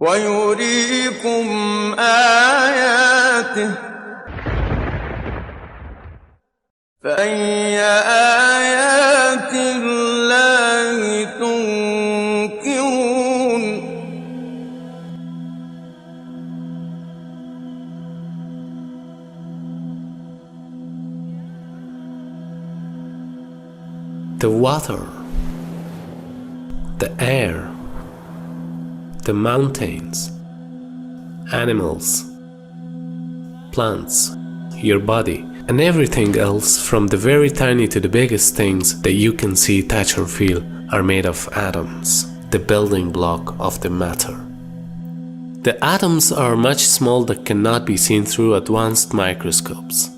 ويريكم آياته فأي آيات الله تنكرون The water, the air, the mountains, animals, plants, your body, and everything else from the very tiny to the biggest things that you can see, touch or feel are made of atoms, the building block of the matter. The atoms are much small that cannot be seen through advanced microscopes.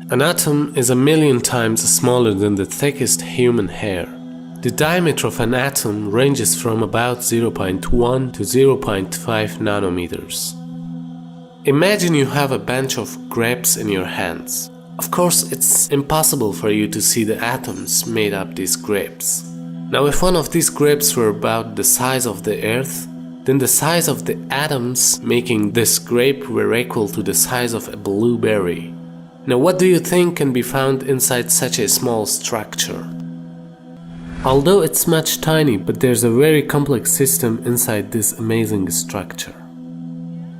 An atom is 1,000,000 times smaller than the thickest human hair. The diameter of an atom ranges from about 0.1 to 0.5 nanometers. Imagine you have a bunch of grapes in your hands. Of course, it's impossible for you to see the atoms made up these grapes. Now, if one of these grapes were about the size of the Earth, then the size of the atoms making this grape were equal to the size of a blueberry. Now, what do you think can be found inside such a small structure? Although it's much tiny, but there's a very complex system inside this amazing structure.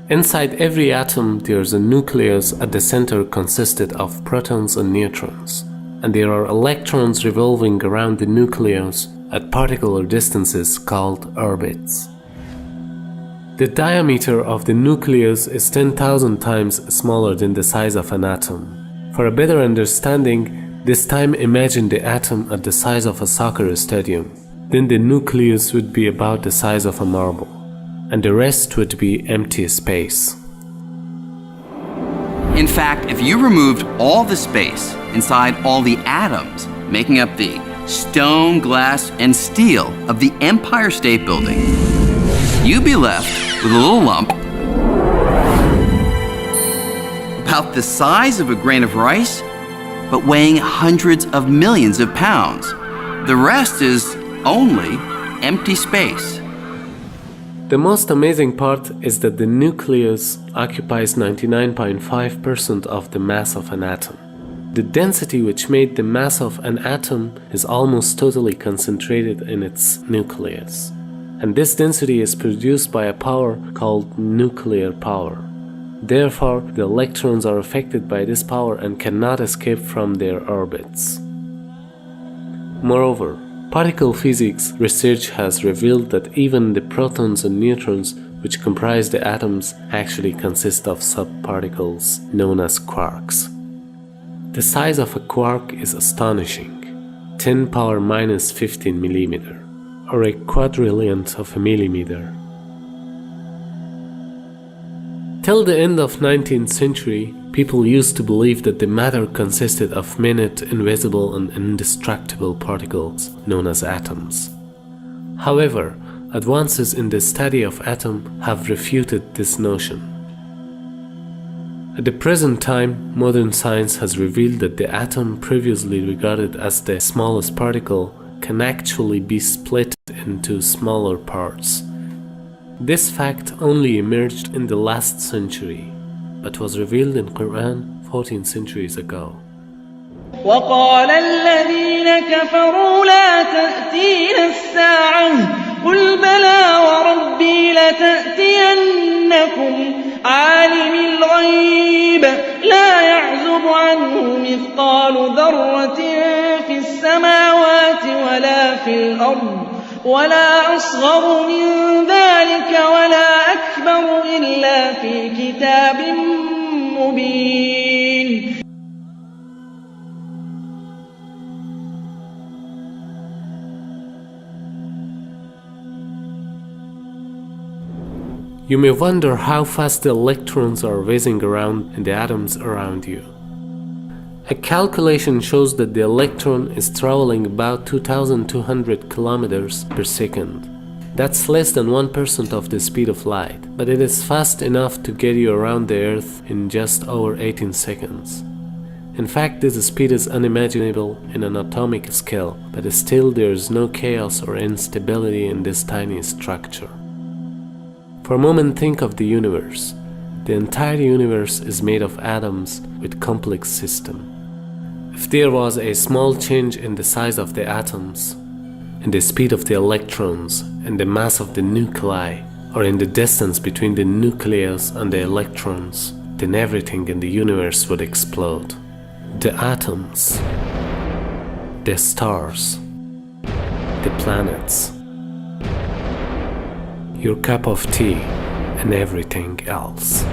Inside every atom there's a nucleus at the center consisted of protons and neutrons, and there are electrons revolving around the nucleus at particular distances called orbits. The diameter of the nucleus is 10,000 times smaller than the size of an atom. For a better understanding, this time imagine the atom at the size of a soccer stadium. Then the nucleus would be about the size of a marble, and the rest would be empty space. In fact, if you removed all the space inside all the atoms making up the stone, glass, and steel of the Empire State Building, you'd be left with a little lump about the size of a grain of rice, but weighing hundreds of millions of pounds. The rest is only empty space. The most amazing part is that the nucleus occupies 99.5% of the mass of an atom. The density which made the mass of an atom is almost totally concentrated in its nucleus. And this density is produced by a power called nuclear power. Therefore, the electrons are affected by this power and cannot escape from their orbits. Moreover, particle physics research has revealed that even the protons and neutrons which comprise the atoms actually consist of subparticles known as quarks. The size of a quark is astonishing, 10 power minus 15 millimeter, or a quadrillionth of a millimeter. Till the end of 19th century, people used to believe that the matter consisted of minute, invisible and indestructible particles known as atoms. However, advances in the study of atom have refuted this notion. At the present time, modern science has revealed that the atom previously regarded as the smallest particle can actually be split into smaller parts. This fact only emerged in the last century, but was revealed in Quran 14 centuries ago. وقال الذين كفروا لا تأتينا الساعة قل بلى وربي لتأتينكم عالم الغيب لا يعزب عنه مثقال ذرة في السماوات ولا في الأرض ولا أصغر من ذلك ولا أكبر إلا في كتاب مبين. You may wonder how fast the electrons are whizzing around in the atoms around you. A calculation shows that the electron is traveling about 2,200 kilometers per second. That's less than 1% of the speed of light, but it is fast enough to get you around the Earth in just over 18 seconds. In fact, this speed is unimaginable in an atomic scale, but still there is no chaos or instability in this tiny structure. For a moment, think of the universe. The entire universe is made of atoms with complex system. If there was a small change in the size of the atoms, in the speed of the electrons, in the mass of the nuclei, or in the distance between the nucleus and the electrons, then everything in the universe would explode. The atoms, the stars, the planets, your cup of tea, and everything else.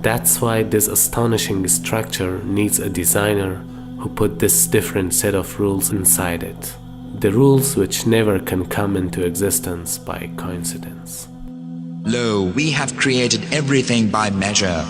That's why this astonishing structure needs a designer who put this different set of rules inside it. The rules which never can come into existence by coincidence. Lo, we have created everything by measure,